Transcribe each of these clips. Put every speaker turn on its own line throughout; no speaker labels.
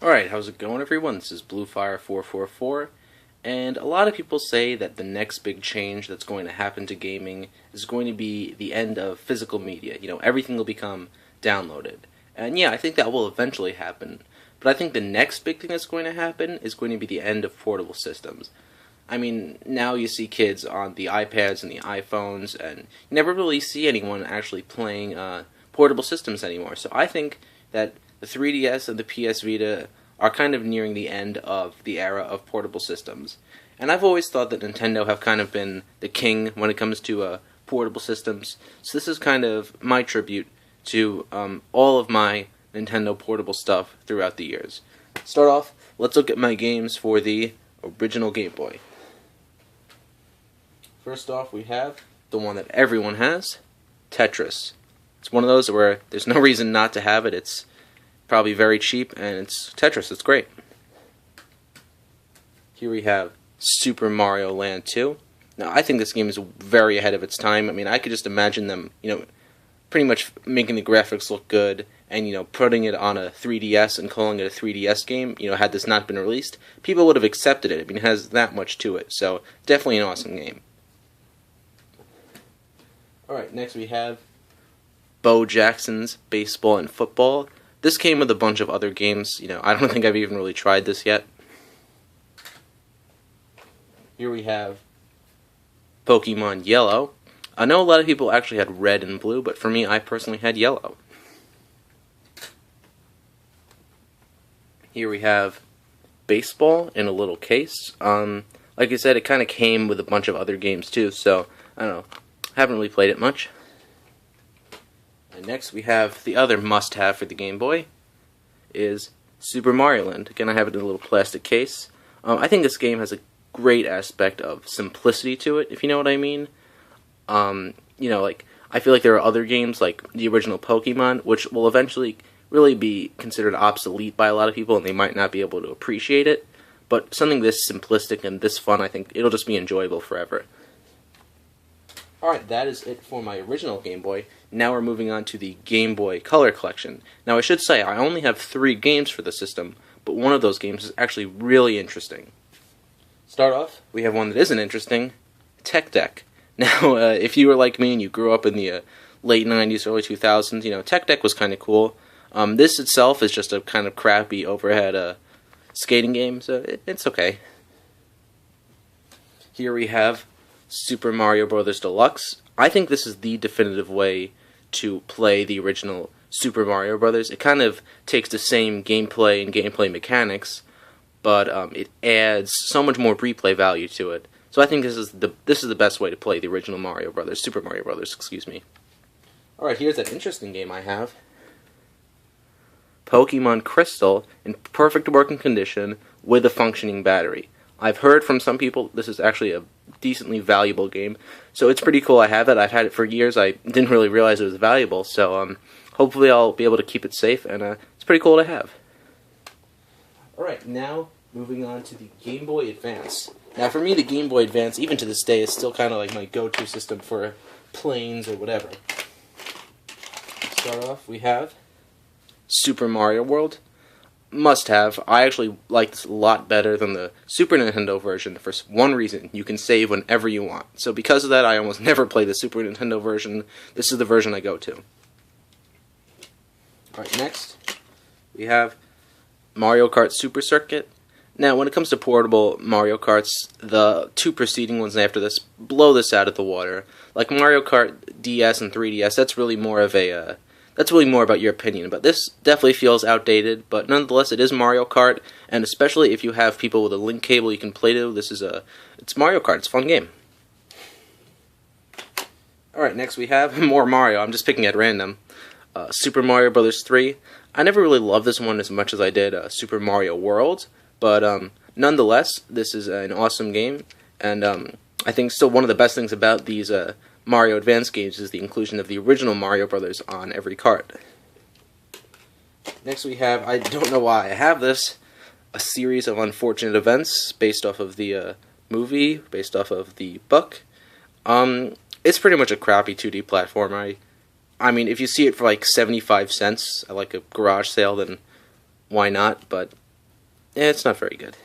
Alright, how's it going everyone? This is BlueFire444, and a lot of people say that the next big change that's going to happen to gaming is going to be the end of physical media. You know, everything will become downloaded. And yeah, I think that will eventually happen. But I think the next big thing that's going to happen is going to be the end of portable systems. I mean, now you see kids on the iPads and the iPhones, and you never really see anyone actually playing portable systems anymore. So I think that the 3DS and the PS Vita are kind of nearing the end of the era of portable systems. And I've always thought that Nintendo have kind of been the king when it comes to portable systems. So this is kind of my tribute to all of my Nintendo portable stuff throughout the years. Start off, let's look at my games for the original Game Boy. First off, we have the one that everyone has, Tetris. It's one of those where there's no reason not to have it. It's probably very cheap, and it's Tetris. It's great. Here we have Super Mario Land 2. Now, I think this game is very ahead of its time. I mean, I could just imagine them, pretty much making the graphics look good and, putting it on a 3DS and calling it a 3DS game. Had this not been released, people would have accepted it. I mean, it has that much to it. So, definitely an awesome game. Alright, next we have Bo Jackson's Baseball and Football. This came with a bunch of other games. I don't think I've even really tried this yet. Here we have Pokemon Yellow. I know a lot of people actually had red and blue, but for me, I personally had yellow. Here we have Baseball in a little case. Like I said, it kind of came with a bunch of other games too, so I don't know. Haven't really played it much. And next we have the other must-have for the Game Boy is Super Mario Land. Again, I have it in a little plastic case. I think this game has a great aspect of simplicity to it, if you know what I mean. I feel like there are other games like the original Pokemon, which will eventually really be considered obsolete by a lot of people, and they might not be able to appreciate it. But something this simplistic and this fun, I think it'll just be enjoyable forever. Alright, that is it for my original Game Boy. Now we're moving on to the Game Boy Color Collection. Now I should say, I only have 3 games for the system, but one of those games is actually really interesting. Start off, we have one that isn't interesting, Tech Deck. Now, if you were like me and you grew up in the late 90s, early 2000s, Tech Deck was kind of cool. This itself is just a kind of crappy overhead skating game, so it's okay. Here we have Super Mario Bros. Deluxe. I think this is the definitive way to play the original Super Mario Bros. It kind of takes the same gameplay and gameplay mechanics, but it adds so much more replay value to it. So I think this is the best way to play the original Mario Bros. Super Mario Bros. Excuse me. All right, here's an interesting game I have. Pokemon Crystal in perfect working condition with a functioning battery. I've heard from some people this is actually a decently valuable game, so it's pretty cool I have it. I've had it for years. I didn't really realize it was valuable, so hopefully I'll be able to keep it safe, and it's pretty cool to have. Alright, now moving on to the Game Boy Advance. Now for me, the Game Boy Advance, even to this day, is still kind of like my go-to system for planes or whatever. Start off, we have Super Mario World. Must have. I actually like this a lot better than the Super Nintendo version for one reason. You can save whenever you want. So because of that, I almost never play the Super Nintendo version. This is the version I go to. Alright, next we have Mario Kart Super Circuit. Now, when it comes to portable Mario Karts, the 2 preceding ones after this blow this out of the water. Like Mario Kart DS and 3DS, that's really more of a that's really more about your opinion, but this definitely feels outdated, but nonetheless it is Mario Kart, and especially if you have people with a link cable you can play to, it's Mario Kart, it's a fun game. Alright, next we have more Mario, I'm just picking at random. Super Mario Bros. 3. I never really loved this one as much as I did Super Mario World, but nonetheless, this is an awesome game, and I think still one of the best things about these Mario Advance games is the inclusion of the original Mario Brothers on every cart. Next we have, I don't know why I have this, a series of unfortunate events based off of the movie, based off of the book. It's pretty much a crappy 2D platformer. I mean, if you see it for like 75 cents at like a garage sale, then why not? But it's not very good.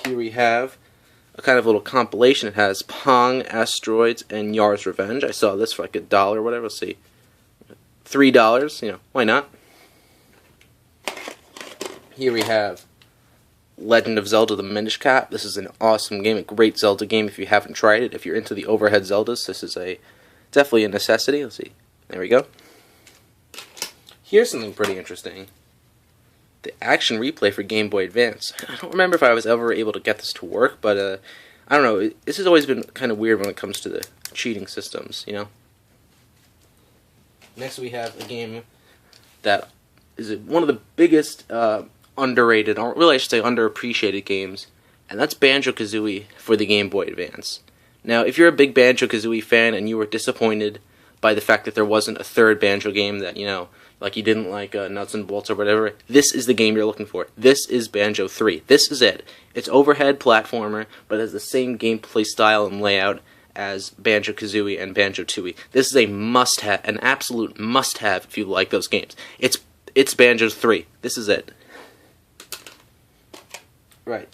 Here we have a kind of little compilation. It has Pong, Asteroids, and Yar's Revenge. I saw this for like $1 or whatever. Let's see, $3. You know, why not? Here we have Legend of Zelda: The Minish Cap. This is an awesome game, a great Zelda game if you haven't tried it. If you're into the overhead Zeldas, this is definitely a necessity. Let's see. There we go. Here's something pretty interesting. The action replay for Game Boy Advance. I don't remember if I was ever able to get this to work, but I don't know. This has always been kind of weird when it comes to the cheating systems, you know? Next we have a game that is one of the biggest underrated, or really I should say underappreciated games, and that's Banjo-Kazooie for the Game Boy Advance. Now, if you're a big Banjo-Kazooie fan and you were disappointed by the fact that there wasn't a third Banjo game, that, you know, like you didn't like Nuts and Bolts or whatever, this is the game you're looking for. This is Banjo 3. This is it. It's overhead platformer, but it has the same gameplay style and layout as Banjo-Kazooie and Banjo-Tooie. This is a must-have, an absolute must-have if you like those games. It's Banjo 3. This is it. Right.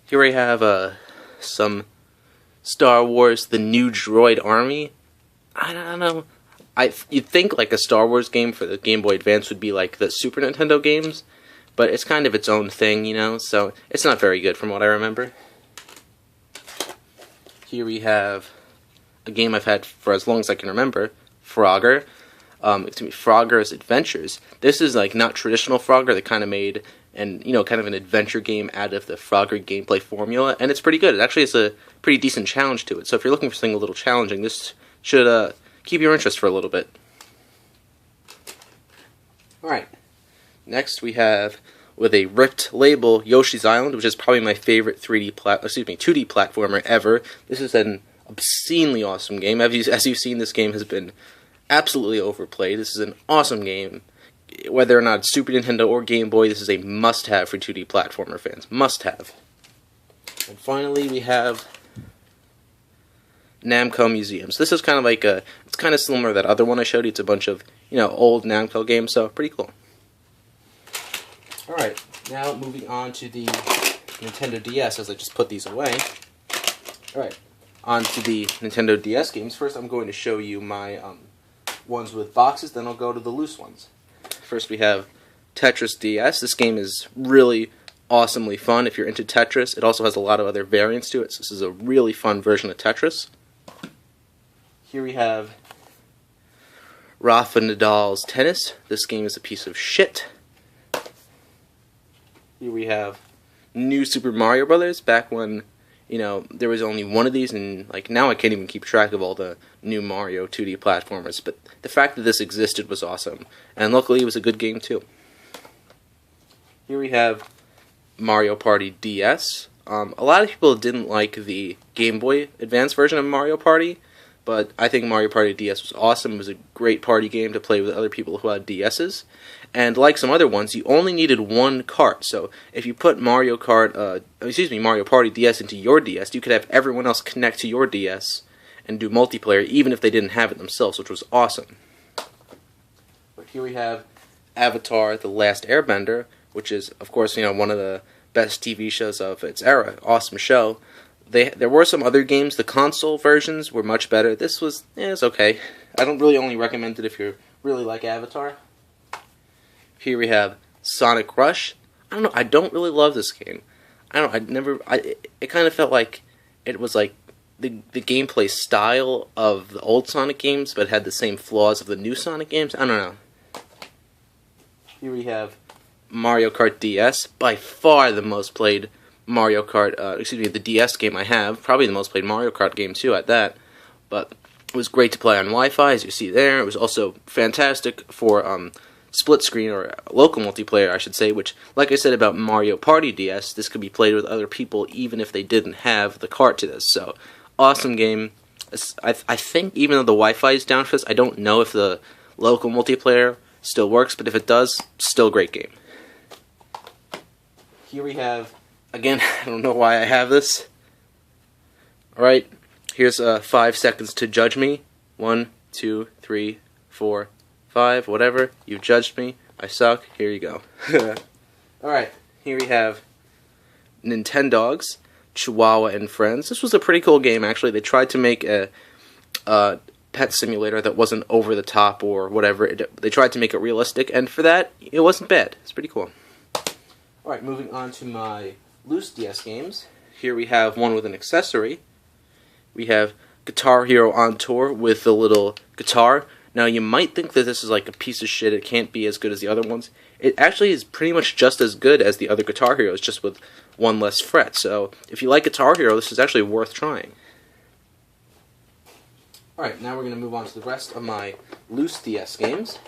Here we have some Star Wars: The New Droid Army. I don't know. You'd think like a Star Wars game for the Game Boy Advance would be like the Super Nintendo games, but it's kind of its own thing, you know, so it's not very good from what I remember. Here we have a game I've had for as long as I can remember, Frogger. Frogger's Adventures. This is like not traditional Frogger. They kind of made kind of an adventure game out of the Frogger gameplay formula, and it's pretty good. It actually has a pretty decent challenge to it. So if you're looking for something a little challenging, this should keep your interest for a little bit. Alright, next we have, with a ripped label, Yoshi's Island, which is probably my favorite 2D platformer ever. This is an obscenely awesome game. As you've seen, this game has been absolutely overplayed. This is an awesome game. Whether or not it's Super Nintendo or Game Boy, this is a must-have for 2D platformer fans. Must-have. And finally, we have Namco Museums. This is kind of like it's kind of similar to that other one I showed you. It's a bunch of, old Namco games, so pretty cool. Alright, now moving on to the Nintendo DS, as I just put these away. Alright, on to the Nintendo DS games. First, I'm going to show you my ones with boxes, then I'll go to the loose ones. First, we have Tetris DS. This game is really awesomely fun if you're into Tetris. It also has a lot of other variants to it, so this is a really fun version of Tetris. Here we have Rafa Nadal's Tennis. This game is a piece of shit. Here we have New Super Mario Brothers, back when, there was only one of these, and now I can't even keep track of all the new Mario 2D platformers, but the fact that this existed was awesome, and luckily it was a good game too. Here we have Mario Party DS. A lot of people didn't like the Game Boy Advance version of Mario Party, but I think Mario Party DS was awesome. It was a great party game to play with other people who had DSs. And like some other ones, you only needed one cart. So if you put Mario Party DS into your DS, you could have everyone else connect to your DS and do multiplayer, even if they didn't have it themselves, which was awesome. But here we have Avatar: The Last Airbender, which is, of course, one of the best TV shows of its era. Awesome show. There were some other games. The console versions were much better. This was, it's okay. I don't really only recommend it if you really like Avatar. Here we have Sonic Rush. I don't know. I don't really love this game. It kind of felt like it was like the gameplay style of the old Sonic games, but had the same flaws of the new Sonic games. I don't know. Here we have Mario Kart DS. By far the most played Mario Kart, the DS game I have. Probably the most played Mario Kart game too at that. But it was great to play on Wi-Fi, as you see there. It was also fantastic for split screen, or local multiplayer I should say, which, like I said about Mario Party DS, this could be played with other people even if they didn't have the cart to this. So, awesome game. I think even though the Wi-Fi is down for this, I don't know if the local multiplayer still works, but if it does, still great game. Here we have, again, I don't know why I have this. Alright, here's 5 seconds to judge me. 1, 2, 3, 4, 5, whatever. You've judged me. I suck. Here you go. Alright, here we have Nintendogs, Chihuahua and Friends. This was a pretty cool game, actually. They tried to make a pet simulator that wasn't over the top or whatever. They tried to make it realistic, and for that, it wasn't bad. It's pretty cool. Alright, moving on to my loose DS games. Here we have one with an accessory. We have Guitar Hero on Tour with the little guitar. Now, you might think that this is like a piece of shit, it can't be as good as the other ones. It actually is pretty much just as good as the other Guitar Heroes, just with one less fret. So, if you like Guitar Hero, this is actually worth trying. Alright, now we're going to move on to the rest of my loose DS games.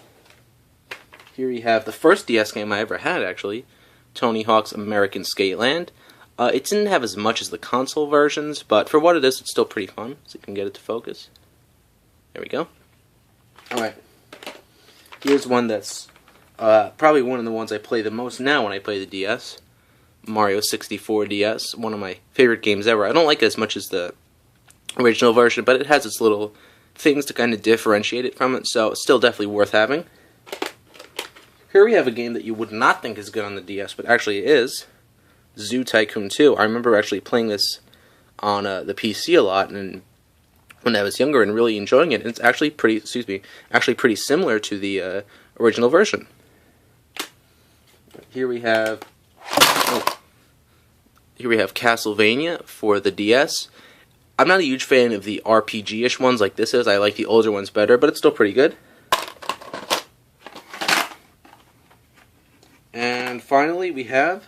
Here we have the first DS game I ever had, actually, Tony Hawk's American Skateland. It didn't have as much as the console versions, but for what it is, it's still pretty fun. So you can get it to focus. There we go. Alright. Here's one that's probably one of the ones I play the most now when I play the DS. Mario 64 DS, one of my favorite games ever. I don't like it as much as the original version, but it has its little things to kind of differentiate it from it, so it's still definitely worth having. Here we have a game that you would not think is good on the DS, but actually it is. Zoo Tycoon 2. I remember actually playing this on the PC a lot, and when I was younger, and really enjoying it. And it's actually pretty similar to the original version. Here we have Castlevania for the DS. I'm not a huge fan of the RPG-ish ones like this is. I like the older ones better, but it's still pretty good. And finally, we have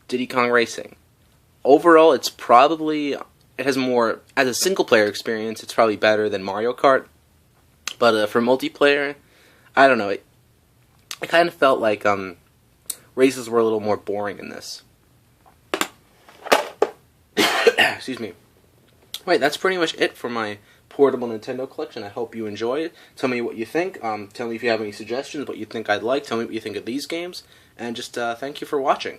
Diddy Kong Racing. Overall, it has more, as a single-player experience, it's probably better than Mario Kart. But for multiplayer, I don't know, I kind of felt like races were a little more boring in this. Excuse me. Right, that's pretty much it for my portable Nintendo collection. I hope you enjoyed it. Tell me what you think. Tell me if you have any suggestions, what you think I'd like. Tell me what you think of these games. And just thank you for watching.